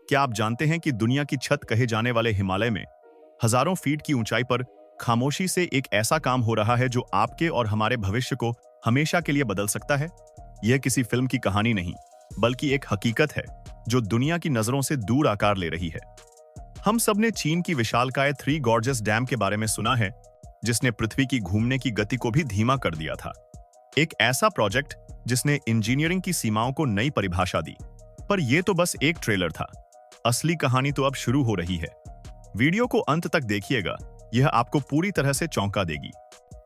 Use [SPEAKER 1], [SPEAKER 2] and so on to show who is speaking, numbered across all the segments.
[SPEAKER 1] क्या आप जानते हैं कि दुनिया की छत कहे जाने वाले हिमालय में हजारों फीट की ऊंचाई पर खामोशी से एक ऐसा काम हो रहा है जो आपके और हमारे भविष्य को हमेशा के लिए बदल सकता है? यह किसी फिल्म की कहानी नहीं, बल्कि एक हकीकत है जो दुनिया की नजरों से दूर आकार ले रही है। हम सब ने चीन की विशालकाय थ्री गॉर्जेस डैम के बारे में सुना है, जिसने पृथ्वी की घूमने की गति को भी धीमा कर दिया था। एक ऐसा प्रोजेक्ट जिसने इंजीनियरिंग की सीमाओं को नई परिभाषा दी। पर यह तो बस एक ट्रेलर था। असली कहानी तो अब शुरू हो रही है। वीडियो को अंत तक देखिएगा, यह आपको पूरी तरह से चौंका देगी।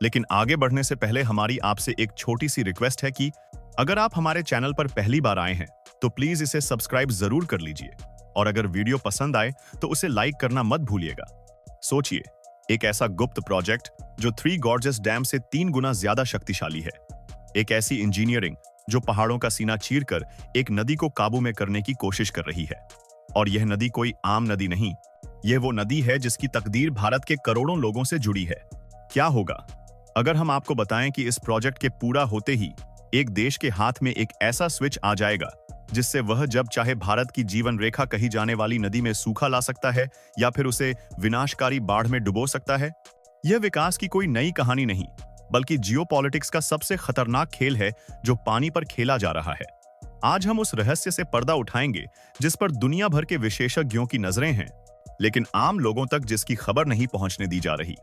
[SPEAKER 1] लेकिन आगे बढ़ने से पहले हमारी आपसे एक छोटी सी रिक्वेस्ट है कि अगर आप हमारे चैनल पर पहली बार आए हैं तो प्लीज इसे सब्सक्राइब जरूर कर लीजिए, और अगर वीडियो पसंद आए तो उसे लाइक करना मत भूलिएगा। सोचिए, एक ऐसा गुप्त प्रोजेक्ट जो थ्री गॉर्जेस डैम से 3 गुना ज्यादा शक्तिशाली है। एक ऐसी इंजीनियरिंग जो पहाड़ों का सीना चीरकर एक नदी को काबू में करने की कोशिश कर रही है। और यह नदी कोई आम नदी नहीं, यह वो नदी है जिसकी तकदीर भारत के करोड़ों लोगों से जुड़ी है। क्या होगा अगर हम आपको बताएं कि इस प्रोजेक्ट के पूरा होते ही एक देश के हाथ में एक ऐसा स्विच आ जाएगा जिससे वह जब चाहे भारत की जीवन रेखा कही जाने वाली नदी में सूखा ला सकता है या फिर उसे विनाशकारी बाढ़ में डुबो सकता है। यह विकास की कोई नई कहानी नहीं, बल्कि जियोपॉलिटिक्स का सबसे खतरनाक खेल है जो पानी पर खेला जा रहा है। आज हम उस रहस्य से पर्दा उठाएंगे जिस पर दुनिया भर के विशेषज्ञों की नजरें हैं, लेकिन आम लोगों तक जिसकी खबर नहीं पहुंचने दी जा रही।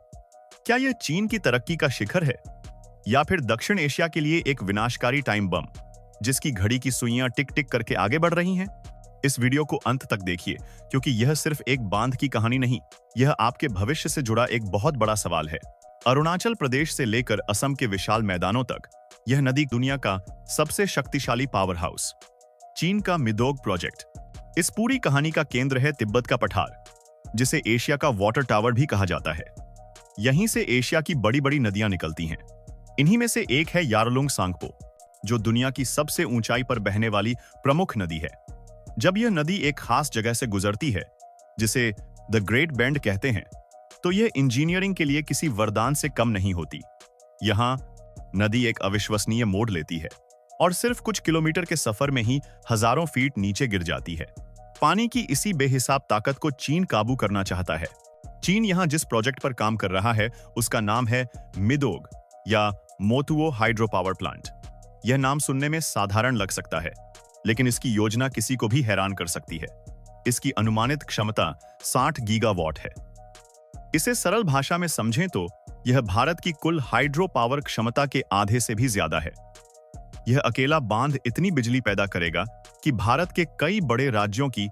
[SPEAKER 1] क्या यह चीन की तरक्की का शिखर है, या फिर दक्षिण एशिया के लिए एक विनाशकारी टाइम बम जिसकी घड़ी की सुइयां टिक टिक करके आगे बढ़ रही हैं? इस वीडियो को अंत तक देखिए, क्योंकि यह सिर्फ एक बांध की कहानी नहीं, यह आपके भविष्य से जुड़ा एक बहुत बड़ा सवाल है। अरुणाचल प्रदेश से लेकर असम के विशाल मैदानों तक यह नदी दुनिया का सबसे शक्तिशाली पावर हाउस, चीन का मिदोग प्रोजेक्ट। इस पूरी कहानी का केंद्र है तिब्बत का पठार, जिसे एशिया का वाटर टावर भी कहा जाता है। यहीं से एशिया की बड़ी बड़ी नदियां निकलती हैं। इन्हीं में से एक है यारलुंग सांगपो, जो दुनिया की सबसे ऊंचाई पर बहने वाली प्रमुख नदी है। जब यह नदी एक खास जगह से गुजरती है, जिसे द ग्रेट बेंड कहते हैं, तो यह इंजीनियरिंग के लिए किसी वरदान से कम नहीं होती। यहां नदी एक अविश्वसनीय मोड़ लेती है और सिर्फ कुछ किलोमीटर के सफर में ही हजारों फीट नीचे गिर जाती है। पानी की इसी बेहिसाब ताकत को चीन काबू करना चाहता है। चीन यहां जिस प्रोजेक्ट पर काम कर रहा है उसका नाम है मिदोग या मोतुओ हाइड्रो पावर प्लांट। यह नाम सुनने में साधारण लग सकता है, लेकिन इसकी योजना किसी को भी हैरान कर सकती है। इसकी अनुमानित क्षमता 60 गीगावाट है। इसे सरल भाषा में समझें तो यह भारत की कुल हाइड्रो पावर क्षमता के आधे से भी ज्यादा है। यह अकेला बांध इतनी बिजली पैदा करेगा कि भारत के कई बड़े राज्यों की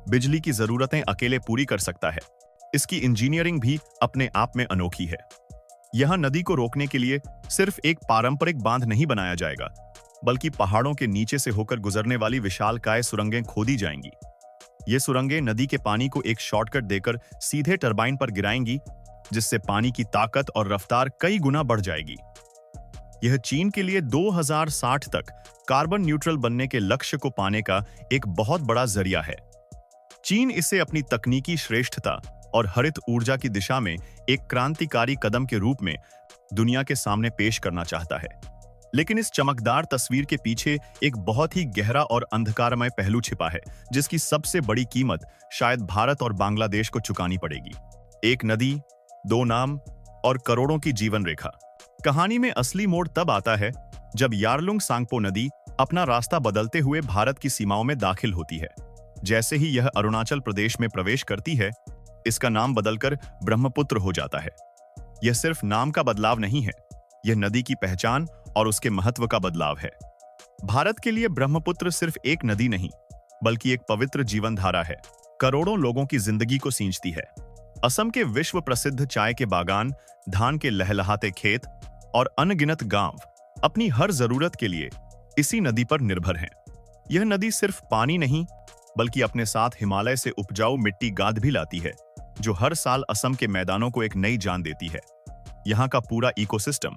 [SPEAKER 1] बिजली की जरूरतें अकेले पूरी कर सकता है। इसकी इंजीनियरिंग भी अपने आप में अनोखी है। यहां नदी को रोकने के लिए सिर्फ एक पारंपरिक बांध नहीं बनाया जाएगा, बल्कि पहाड़ों के नीचे से होकर गुजरने वाली विशालकाय सुरंगें खोदी जाएंगी। ये सुरंगें नदी के पानी को एक शॉर्टकट देकर सीधे टरबाइन पर गिराएंगी, जिससे पानी की ताकत और रफ्तार कई गुना बढ़ जाएगी। यह चीन के लिए 2060 तक कार्बन न्यूट्रल बनने के लक्ष्य को पाने का एक बहुत बड़ा जरिया है। चीन इसे अपनी तकनीकी श्रेष्ठता और हरित ऊर्जा की दिशा में एक क्रांतिकारी कदम के रूप में दुनिया के सामने पेश करना चाहता है। लेकिन इस चमकदार तस्वीर के पीछे एक बहुत ही गहरा और अंधकारमय पहलू छिपा है, जिसकी सबसे बड़ी कीमत शायद भारत और बांग्लादेश को चुकानी पड़ेगी। एक नदी, 2 नाम और करोड़ों की जीवन रेखा। कहानी में असली मोड़ तब आता है जब यारलुंग सांगपो नदी अपना रास्ता बदलते हुए भारत की सीमाओं में दाखिल होती है। जैसे ही यह अरुणाचल प्रदेश में प्रवेश करती है, इसका नाम बदलकर ब्रह्मपुत्र हो जाता है। यह सिर्फ नाम का बदलाव नहीं है, यह नदी की पहचान और उसके महत्व का बदलाव है। भारत के लिए ब्रह्मपुत्र सिर्फ एक नदी नहीं, बल्कि एक पवित्र जीवन धारा है। करोड़ों लोगों की जिंदगी को सींचती है। असम के विश्व प्रसिद्ध चाय के बागान, धान के लहलहाते खेत और अनगिनत गांव अपनी हर जरूरत के लिए इसी नदी पर निर्भर हैं। यह नदी सिर्फ पानी नहीं, बल्कि अपने साथ हिमालय से उपजाऊ मिट्टी गाद भी लाती है, जो हर साल असम के मैदानों को एक नई जान देती है। यहाँ का पूरा इकोसिस्टम,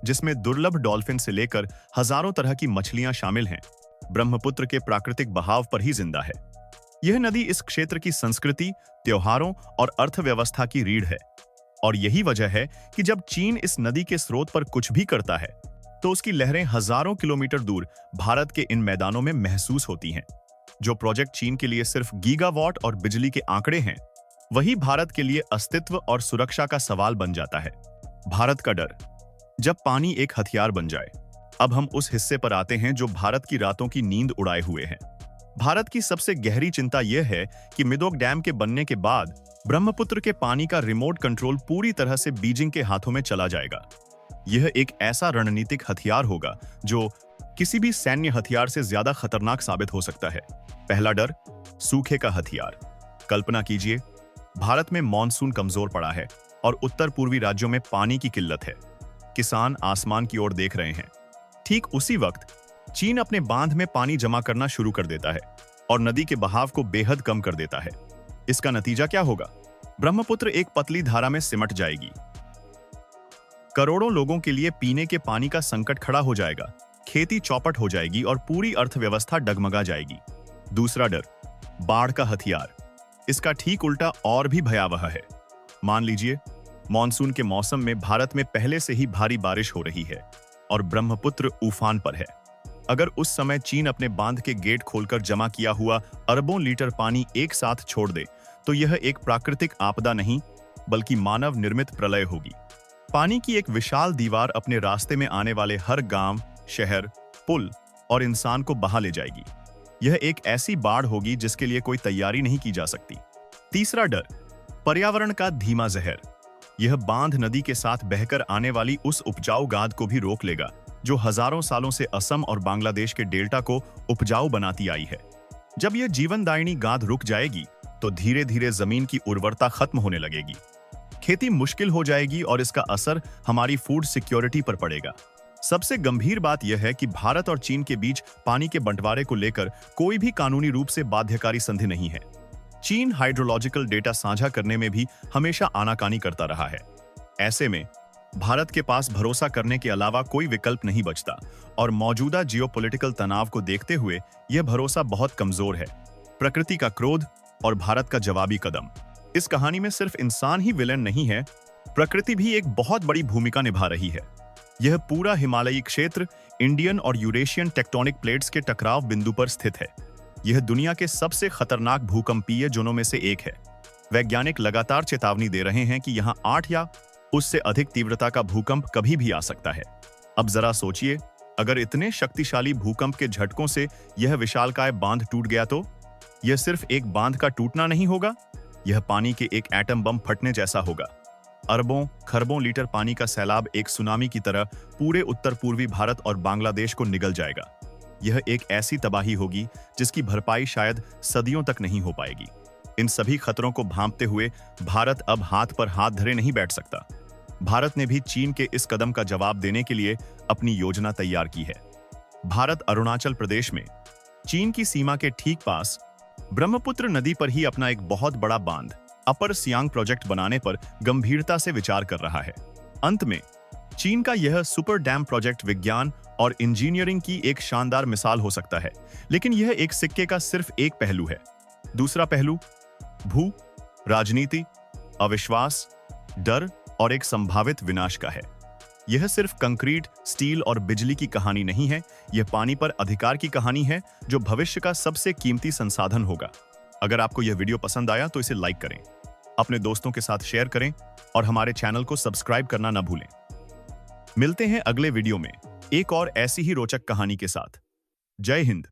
[SPEAKER 1] जिसमें दुर्लभ डॉल्फिन से लेकर हजारों तरह की मछलियां शामिल हैं, ब्रह्मपुत्र के प्राकृतिक बहाव पर ही जिंदा है। यह नदी इस क्षेत्र की संस्कृति, त्योहारों और अर्थव्यवस्था की रीढ़ है। और यही वजह है कि जब चीन इस नदी के स्रोत पर कुछ भी करता है, तो उसकी लहरें हजारों किलोमीटर दूर भारत के इन मैदानों में महसूस होती हैं। जो प्रोजेक्ट चीन के लिए सिर्फ गीगावाट और बिजली के आंकड़े हैं, वही भारत के लिए अस्तित्व और सुरक्षा का सवाल बन जाता है। भारत का डर। जब पानी एक हथियार बन जाए, अब हम उस हिस्से पर आते हैं जो भारत की रातों की नींद उड़ाए हुए हैं। भारत की सबसे गहरी चिंता यह है कि मिदोक डैम के बनने के बाद ब्रह्मपुत्र के पानी का रिमोट कंट्रोल पूरी तरह से बीजिंग के हाथों में चला जाएगा। यह एक ऐसा रणनीतिक हथियार होगा जो किसी भी सैन्य हथियार से ज्यादा खतरनाक साबित हो सकता है। पहला डर, सूखे का हथियार। कल्पना कीजिए, भारत में मॉनसून कमजोर पड़ा है और उत्तर पूर्वी राज्यों में पानी की किल्लत है। किसान आसमान की ओर देख रहे हैं। ठीक उसी वक्त चीन अपने बांध में पानी जमा करना शुरू कर देता है और नदी के बहाव को बेहद कम कर देता है। इसका नतीजा क्या होगा? ब्रह्मपुत्र एक पतली धारा में सिमट जाएगी। करोड़ों लोगों के लिए पीने के पानी का संकट खड़ा हो जाएगा, खेती चौपट हो जाएगी और पूरी अर्थव्यवस्था डगमगा जाएगी। दूसरा डर, बाढ़ का हथियार। इसका ठीक उल्टा और भी भयावह है। मान लीजिए, मॉनसून के मौसम में भारत में पहले से ही भारी बारिश हो रही है और ब्रह्मपुत्र उफान पर है। अगर उस समय चीन अपने बांध के गेट खोलकर जमा किया हुआ अरबों लीटर पानी एक साथ छोड़ दे, तो यह एक प्राकृतिक आपदा नहीं, बल्कि मानव निर्मित प्रलय होगी। पानी की एक विशाल दीवार अपने रास्ते में आने वाले हर गांव, शहर, पुल और इंसान को बहा ले जाएगी। यह एक ऐसी बाढ़ होगी जिसके लिए कोई तैयारी नहीं की जा सकती। तीसरा डर, पर्यावरण का धीमा जहर। यह बांध नदी के साथ बहकर आने वाली उस उपजाऊ गाद को भी रोक लेगा जो हजारों सालों से असम और बांग्लादेश के डेल्टा को उपजाऊ बनाती आई है। जब यह जीवनदायिनी गाद रुक जाएगी, तो धीरे धीरे जमीन की उर्वरता खत्म होने लगेगी। खेती मुश्किल हो जाएगी और इसका असर हमारी फूड सिक्योरिटी पर पड़ेगा। सबसे गंभीर बात यह है कि भारत और चीन के बीच पानी के बंटवारे को लेकर कोई भी कानूनी रूप से बाध्यकारी संधि नहीं है। चीन हाइड्रोलॉजिकल डेटा साझा करने में भी हमेशा आनाकानी करता रहा है। ऐसे में भारत के पास भरोसा करने के अलावा कोई विकल्प नहीं बचता और मौजूदा जियोपॉलिटिकल तनाव को देखते हुए यह भरोसा बहुत कमजोर है। प्रकृति का क्रोध और भारत का जवाबी कदम। इस कहानी में सिर्फ इंसान ही विलेन नहीं है, प्रकृति भी एक बहुत बड़ी भूमिका निभा रही है। यह पूरा हिमालयी क्षेत्र इंडियन और यूरेशियन टेक्टोनिक प्लेट्स के टकराव बिंदु पर स्थित है। यह दुनिया के सबसे खतरनाक भूकंपीय जोनों में से एक है। वैज्ञानिक लगातार चेतावनी दे रहे हैं कि यहां 8 या उससे अधिक तीव्रता का भूकंप कभी भी आ सकता है। अब जरा सोचिए, अगर इतने शक्तिशाली भूकंप के झटकों से यह विशालकाय बांध टूट गया तो यह सिर्फ एक बांध का टूटना नहीं होगा, यह पानी के एक एटम बम फटने जैसा होगा। अरबों खरबों लीटर पानी का सैलाब एक सुनामी की तरह पूरे उत्तर पूर्वी भारत और बांग्लादेश को निगल जाएगा। यह एक ऐसी तबाही होगी जिसकी भरपाई शायद सदियों तक नहीं हो पाएगी। इन सभी खतरों को भांपते हुए भारत अब हाथ पर हाथ धरे नहीं बैठ सकता। भारत ने भी चीन के इस कदम का जवाब देने के लिए अपनी योजना तैयार की है। भारत अरुणाचल प्रदेश में चीन की सीमा के ठीक पास ब्रह्मपुत्र नदी पर ही अपना एक बहुत बड़ा बांध अपर सियांग प्रोजेक्ट बनाने पर गंभीरता से विचार कर रहा है। अंत में चीन का यह सुपर डैम प्रोजेक्ट विज्ञान और इंजीनियरिंग की एक शानदार मिसाल हो सकता है, लेकिन यह एक सिक्के का सिर्फ एक पहलू है। दूसरा पहलू भू राजनीति, अविश्वास, डर और एक संभावित विनाश का है। यह सिर्फ कंक्रीट, स्टील और बिजली की कहानी नहीं है, यह पानी पर अधिकार की कहानी है जो भविष्य का सबसे कीमती संसाधन होगा। अगर आपको यह वीडियो पसंद आया तो इसे लाइक करें, अपने दोस्तों के साथ शेयर करें और हमारे चैनल को सब्सक्राइब करना न भूलें। मिलते हैं अगले वीडियो में एक और ऐसी ही रोचक कहानी के साथ। जय हिंद।